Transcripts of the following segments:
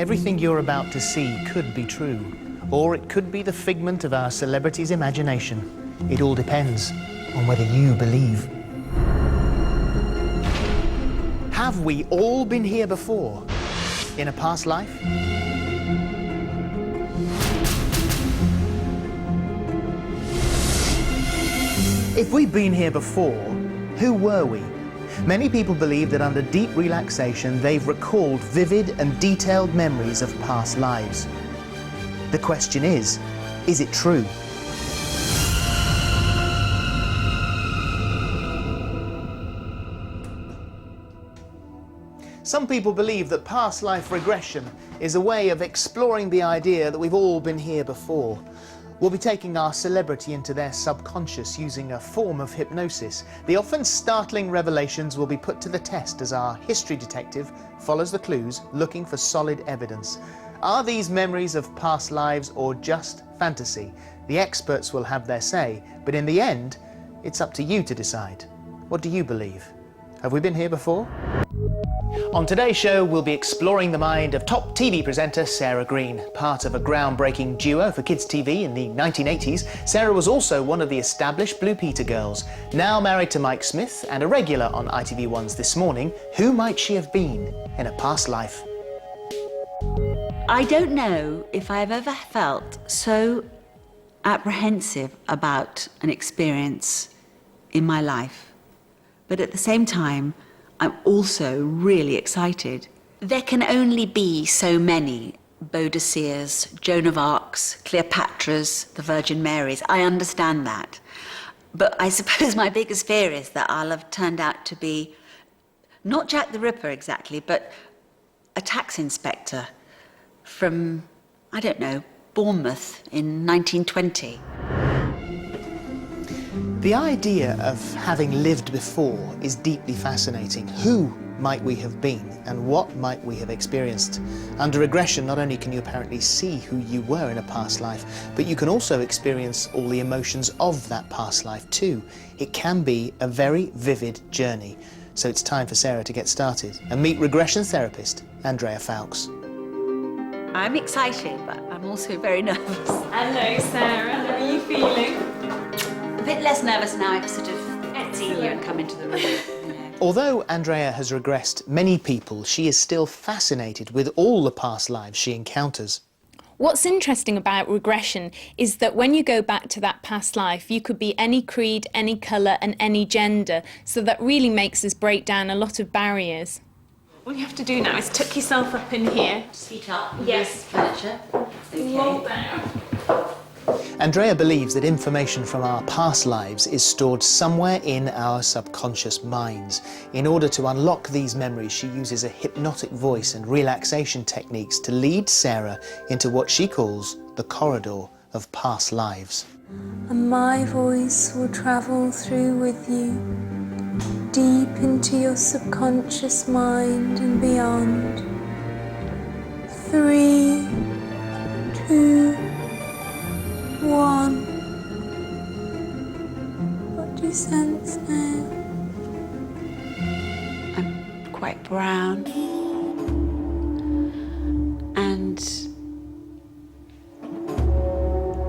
Everything you're about to see could be true, or it could be the figment of our celebrity's imagination. It all depends on whether you believe. Have we all been here before, in a past life? If we've been here before, who were we? Many people believe that under deep relaxation, they've recalled vivid and detailed memories of past lives. The question is it true? Some people believe that past life regression is a way of exploring the idea that we've all been here before. We'll be taking our celebrity into their subconscious using a form of hypnosis. The often startling revelations will be put to the test as our history detective follows the clues, looking for solid evidence. Are these memories of past lives or just fantasy? The experts will have their say, but in the end, it's up to you to decide. What do you believe? Have we been here before? On today's show, we'll be exploring the mind of top TV presenter Sarah Greene. Part of a groundbreaking duo for kids' TV in the 1980s, Sarah was also one of the established Blue Peter girls. Now married to Mike Smith and a regular on ITV1's This Morning, who might she have been in a past life? I don't know if I've ever felt so apprehensive about an experience in my life, but at the same time, I'm also really excited. There can only be so many Boadiceas, Joan of Arcs, Cleopatras, the Virgin Marys. I understand that. But I suppose my biggest fear is that I'll have turned out to be not Jack the Ripper exactly, but a tax inspector from, I don't know, Bournemouth in 1920. The idea of having lived before is deeply fascinating. Who might we have been and what might we have experienced? Under regression, not only can you apparently see who you were in a past life, but you can also experience all the emotions of that past life too. It can be a very vivid journey. So it's time for Sarah to get started and meet regression therapist Andrea Fowkes. I'm excited, but I'm also very nervous. Hello, Sarah. How are you feeling? A bit less nervous now I've sort of seen you and come into the room. You know. Although Andrea has regressed many people, she is still fascinated with all the past lives she encounters. What's interesting about regression is that when you go back to that past life, you could be any creed, any colour and any gender, so that really makes us break down a lot of barriers. All you have to do now is tuck yourself up in here. Seat up. Yes. Furniture. Okay. Roll down. Andrea believes that information from our past lives is stored somewhere in our subconscious minds. In order to unlock these memories, she uses a hypnotic voice and relaxation techniques to lead Sarah into what she calls the corridor of past lives. And my voice will travel through with you, deep into your subconscious mind and beyond. 3, 2, 1. What do you sense now? I'm quite brown. And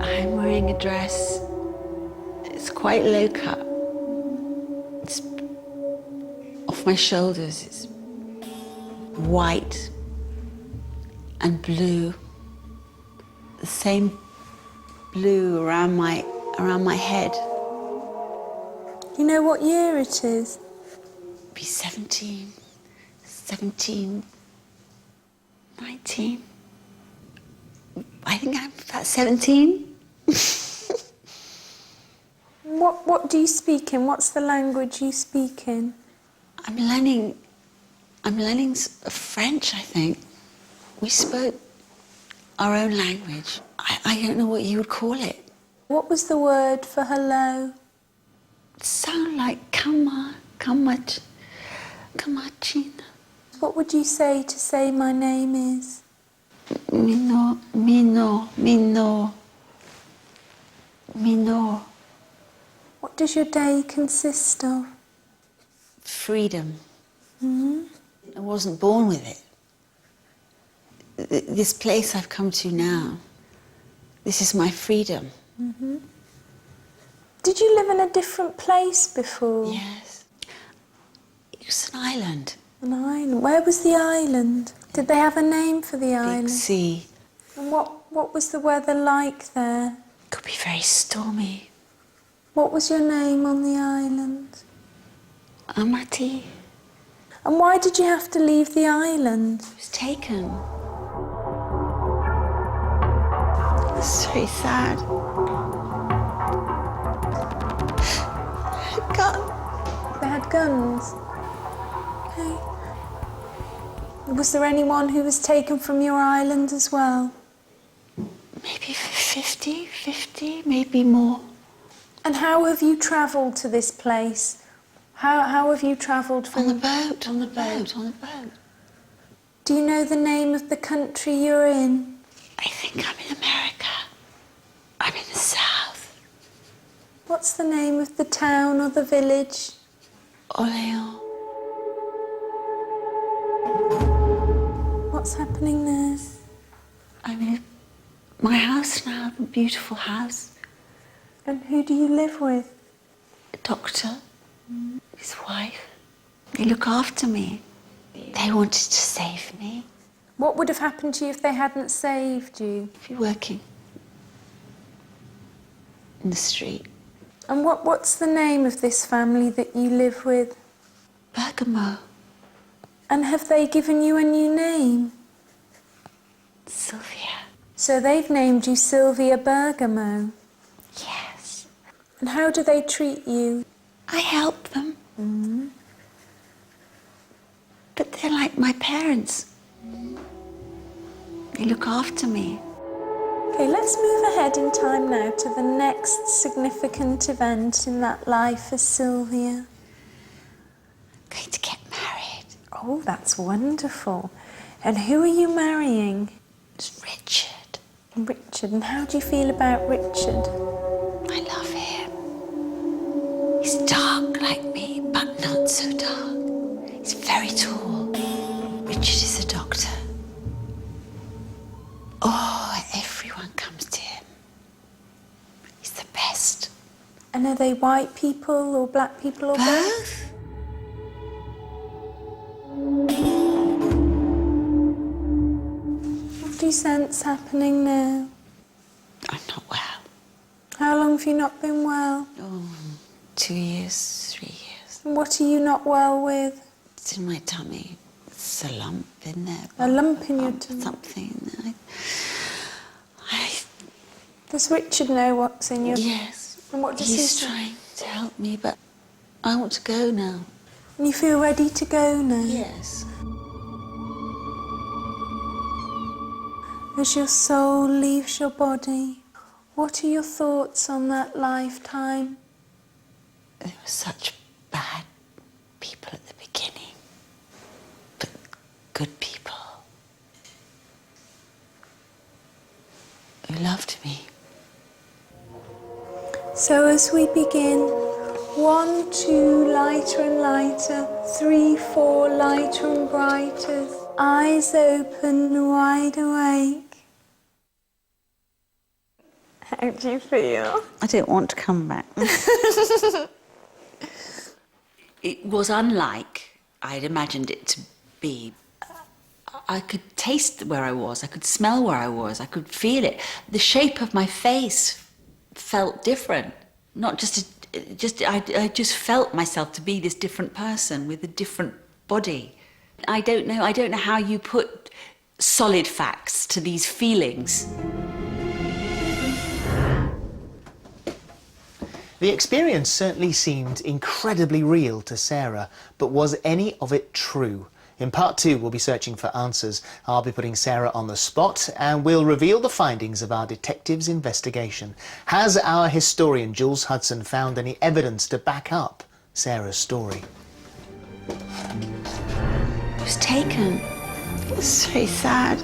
I'm wearing a dress. It's quite low cut. It's off my shoulders. It's white and blue. The same blue around my head. You know what year it is? Be 17, 19. I think I'm about 17. What do you speak in? What's the language you speak in? I'm learning French, I think. We spoke our own language. I don't know what you would call it. What was the word for hello? It sounded like kamachina. What would you say to say my name is? Mino. What does your day consist of? Freedom. Mm-hmm. I wasn't born with it. this place I've come to now, this is my freedom. Mm-hmm. Did you live in a different place before? Yes. It was an island. An island. Where was the island? Did they have a name for the island? Big sea. And what was the weather like there? Could be very stormy. What was your name on the island? Amati. And why did you have to leave the island? It was taken. It's very sad. They had guns? Okay. Was there anyone who was taken from your island as well? Maybe 50, maybe more. And how have you travelled to this place? How have you travelled from... On the boat, on the boat, on the boat. Do you know the name of the country you're in? I think I'm in America. I'm in the south. What's the name of the town or the village? Orléans. What's happening there? I'm in my house now, a beautiful house. And who do you live with? A doctor, his wife. They look after me. They wanted to save me. What would have happened to you if they hadn't saved you? If you're working in the street. And what's the name of this family that you live with? Bergamo. And have they given you a new name? Sylvia. So they've named you Sylvia Bergamo. Yes. And how do they treat you? I help them. But they're like my parents. They look after me. Okay, let's move ahead in time now to the next significant event in that life for Sylvia. I'm going to get married. Oh, that's wonderful. And who are you marrying? It's Richard. Richard. And how do you feel about Richard? I love him. He's dark like me, but not so dark. He's very tall. Richard is a doctor. Oh, everyone comes to him. He's the best. And are they white people or black people or both? Both? What do you sense happening now? I'm not well. How long have you not been well? Oh, 2 years, 3 years. And what are you not well with? It's in my tummy. It's a lump in there. A lump in your tummy? Something. Does Richard know what's in your... Yes. And what does he He's say? trying to help me, but I want to go now. And you feel ready to go now? Yes. As your soul leaves your body, what are your thoughts on that lifetime? There were such bad people at the beginning, but good people who loved me. So as we begin, 1, 2, lighter and lighter, 3, 4, lighter and brighter, eyes open, wide awake. How do you feel? I don't want to come back. It was unlike I'd imagined it to be. I could taste where I was, I could smell where I was, I could feel it. The shape of my face felt different. Not I just felt myself to be this different person with a different body. I don't know how you put solid facts to these feelings. The experience certainly seemed incredibly real to Sarah, but was any of it true? In part 2, we'll be searching for answers. I'll be putting Sarah on the spot and we'll reveal the findings of our detective's investigation. Has our historian Jules Hudson found any evidence to back up Sarah's story? It was taken. It was very sad.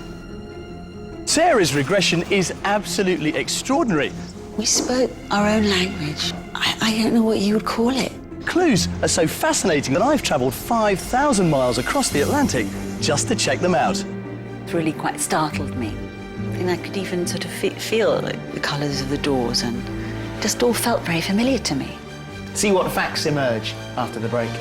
Sarah's regression is absolutely extraordinary. We spoke our own language. I don't know what you would call it. Clues are so fascinating that I've travelled 5,000 miles across the Atlantic just to check them out. It really quite startled me. And I could even sort of feel the colours of the doors, and it just all felt very familiar to me. See what facts emerge after the break.